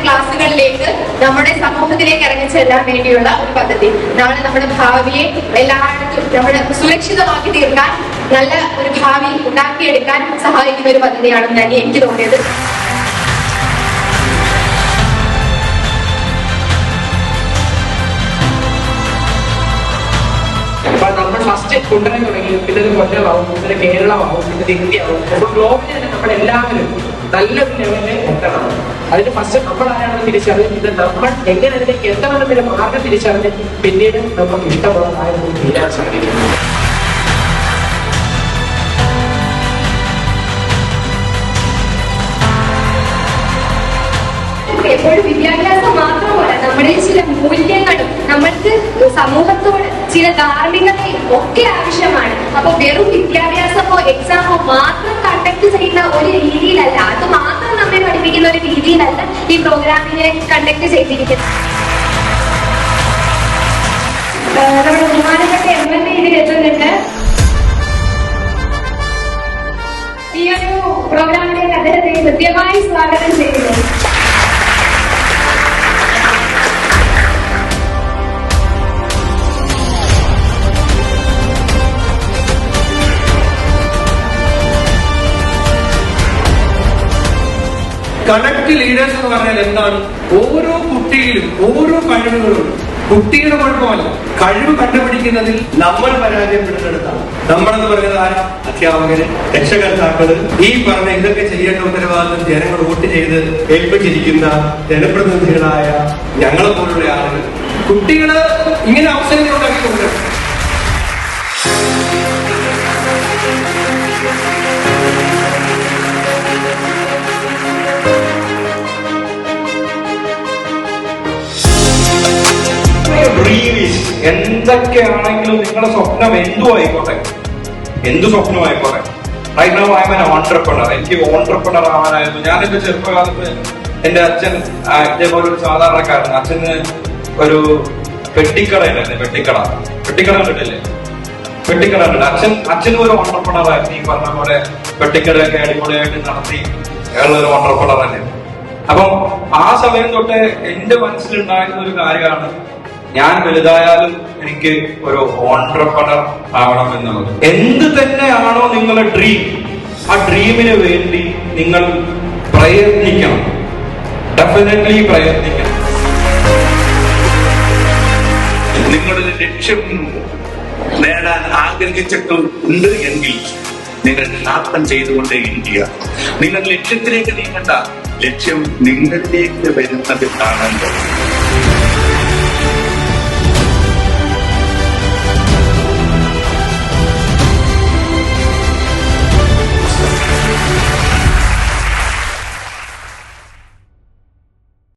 ക്ലാസ്സുകളിലേക്ക് നമ്മുടെ സമൂഹത്തിലേക്ക് ഇറങ്ങിച്ചെല്ലാൻ വേണ്ടിയുള്ള ഒരു പദ്ധതി. നാളെ നമ്മുടെ ഭാവിയെ എല്ലായിടത്തും നമ്മുടെ സുരക്ഷിതമാക്കി തീർക്കാൻ, നല്ല ഒരു ഭാവി ഉണ്ടാക്കിയെടുക്കാൻ സഹായിക്കുന്ന ഒരു പദ്ധതിയാണെന്നാണ് എനിക്ക് തോന്നിയത്. നമ്മൾ ഫസ്റ്റ് കൊണ്ടുവരാൻ തുടങ്ങി, പിന്നെ കൊല്ലമാവും, പിന്നെ കേരളമാവും, പിന്നെ ഇന്ത്യയാവും. അപ്പോൾ ഗ്ലോബലി തന്നെ നമ്മളെല്ലാവരും നല്ലൊരു ലെവലിൽ എത്തണം. അതിന് ഫസ്റ്റ് നമ്മൾ ആരാണെന്ന് തിരിച്ചറിഞ്ഞ്, ഇത് നമ്മൾ എങ്ങനെ അതിലേക്ക് എത്തണമെന്നൊരു മാർഗം തിരിച്ചറിഞ്ഞ് പിന്നീട് നമുക്ക് ഇഷ്ടമുള്ള കാര്യങ്ങൾ ചെയ്യാൻ സാധിക്കും. എപ്പോഴും വിദ്യാഭ്യാസം മാത്രമല്ല, നമ്മുടെ ചില മൂല്യങ്ങളും നമ്മൾക്ക് സമൂഹത്തോട് ചില ധാർമ്മികതയും ഒക്കെ ആവശ്യമാണ്. അപ്പൊ വെറും വിദ്യാഭ്യാസമോ എക്സാമോ മാത്രം കണ്ടക്ട് ചെയ്യുന്ന ഒരു രീതിയിലല്ല, അത് മാത്രം നമ്മെ പഠിപ്പിക്കുന്ന ഒരു രീതിയിലല്ല ഈ പ്രോഗ്രാമിനെ കണ്ടക്ട് ചെയ്തിരിക്കുന്നത്. നമ്മുടെ ബഹുമാനപ്പെട്ട MLA ഇതിൽ എത്തുന്നുണ്ട്. ഈ ഒരു പ്രോഗ്രാമിലേക്ക് അദ്ദേഹത്തെ കൃത്യമായി സ്വാഗതം ചെയ്യുന്നു. കണക്ട് ലീഡേഴ്സ് എന്ന് പറഞ്ഞാൽ എന്താണ്? ഓരോ കുട്ടിയിലും ഓരോ കഴിവുകളും. കുട്ടിയുടെ കുഴപ്പമല്ല, കഴിവ് കണ്ടുപിടിക്കുന്നതിൽ നമ്മൾ പരാജയപ്പെടുന്നിടത്താണ്. നമ്മളെന്ന് പറയുന്നത് ആരാ? അധ്യാപകര്, രക്ഷകർത്താക്കള്, ഈ പറഞ്ഞ ഇതൊക്കെ ചെയ്യേണ്ട ഉത്തരവാദിത്വം ജനങ്ങൾ വോട്ട് ചെയ്ത് ഏൽപ്പിച്ചിരിക്കുന്ന ജനപ്രതിനിധികളായ ഞങ്ങളെ പോലുള്ള ആളുകൾ. കുട്ടികള് ഇങ്ങനെ അവസരങ്ങൾ ഉണ്ടാക്കിക്കൊണ്ട് എന്തൊക്കെയാണെങ്കിലും നിങ്ങളുടെ സ്വപ്നം എന്തു ആയിക്കോട്ടെ, എന്ത് സ്വപ്നമായിക്കോട്ടെ. Right now I am an entrepreneur. എനിക്ക് ഓൺട്രപ്രണർ ആവാനായിരുന്നു. ഞാൻ എന്റെ ചെറുപ്പകാലത്ത് എന്റെ അച്ഛൻ ഇതേപോലെ ഒരു സാധാരണക്കാരൻ. അച്ഛന് ഒരു പെട്ടിക്കട ഉണ്ടായിരുന്നു. പെട്ടിക്കട കണ്ടിട്ടില്ലേ? പെട്ടിക്കട ഉണ്ട്. അച്ഛനും ഒരു ഓൺട്രപ്രണർ ആയിരുന്നു. ഈ പറഞ്ഞ പോലെ പെട്ടിക്കടയൊക്കെ അടിപൊളിയായിട്ട് നടത്തി അയാൾ ഒരു ഓൺട്രപ്രണർ തന്നെയാണ്. അപ്പം ആ സമയം തൊട്ട് എന്റെ മനസ്സിലുണ്ടായിരുന്ന ഒരു കാര്യമാണ്, ഞാൻ വലുതായാലും എനിക്ക് ഒരു ഓൺട്രപ്രണർ ആവണം എന്നുള്ളത്. എന്ത് തന്നെയാണോ നിങ്ങളുടെ ഡ്രീം, ആ ഡ്രീമിന് വേണ്ടി നിങ്ങൾ പ്രയത്നിക്കണം. ഡെഫിനറ്റ്ലി പ്രയത്നിക്കണം. നിങ്ങളുടെ ലക്ഷ്യം നേടാൻ ആഗ്രഹിച്ചിട്ടുണ്ട് എങ്കിൽ നിങ്ങൾ യാത്രം ചെയ്തുകൊണ്ടേയിരിക്കുക. നിങ്ങൾ ലക്ഷ്യത്തിലേക്ക് നീങ്ങണ്ട, ലക്ഷ്യം നിങ്ങളിലേക്ക് വരുന്നത് കാണേണ്ടത്.